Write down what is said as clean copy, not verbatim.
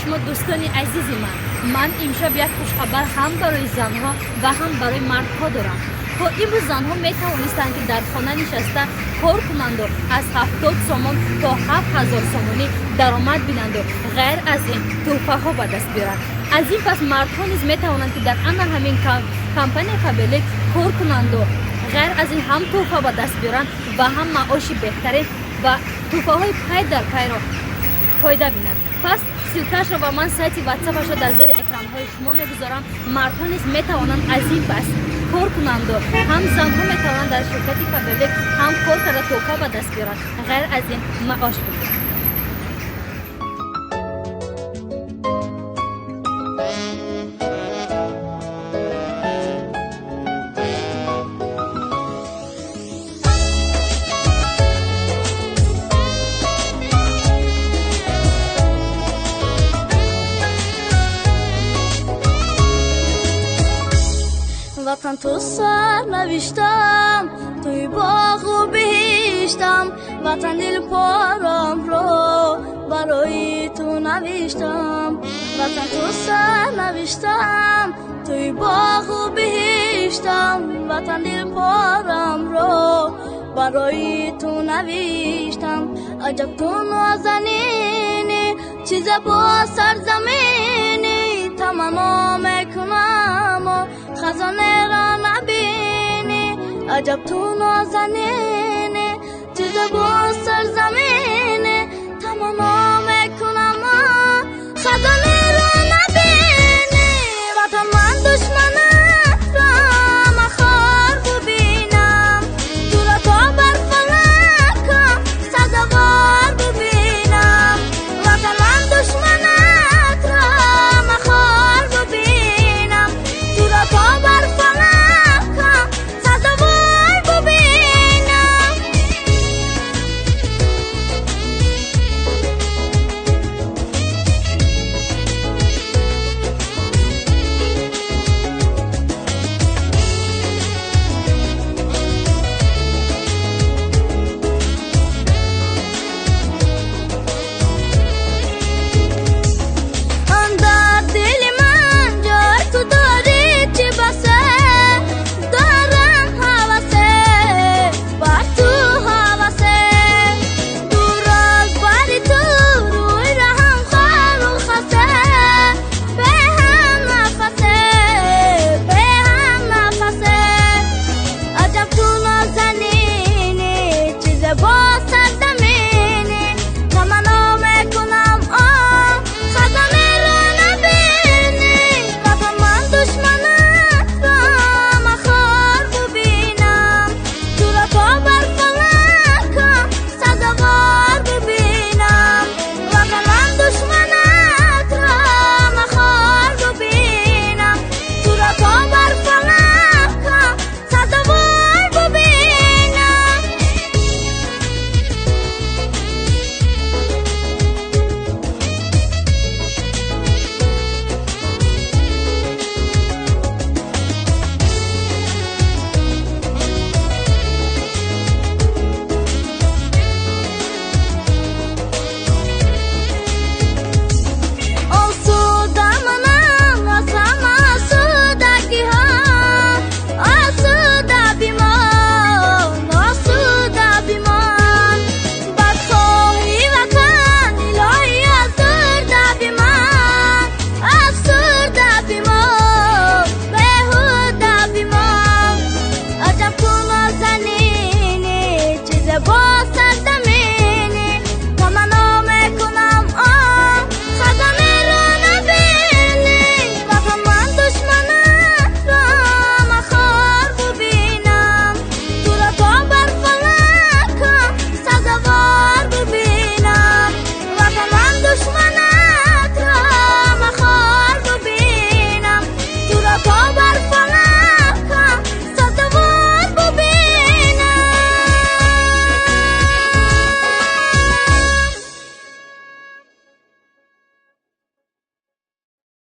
شما دوستانی عزیز من امشب یک خوشخبر هم برای زنها و هم برای مردها دارم. تا امروز زنها می توانستند که در خانه نشسته کار کنند و از 70 سومون تا 7000 سومونی درآمد بینند و غیر از این تحفه ها به دست بیارند. از این پس مردها نیز می توانند که در همین کمپانی قبلی کار کنند و غیر از این هم تحفه به دست بیارند و هم معاش بهتری و تحفه های پای در پای را فایده بینند. پس سیلکش را و من سایت واتساپش را در زیر اکران های شما میگذارم. مردها نیز میتوانند از این پس کار کنند و هم زنها میتوانند در شرکت پبلیک هم کار کرده توفه به دست بیارند، غیر از این معاش بگیرند. وطن تو سر نوشتم توی باغ و بهشتم، وطن دل پارم رو برای تو نوشتم. وطن تو سر نوشتم توی باغ و بهشتم، وطن دل پارم رو برای تو نوشتم. عجب تو نازنینی چیز با سرزمینی، تمنا میکنم و خزانه را نبینی. عجب تو نازنینی چیز با سرزمینی،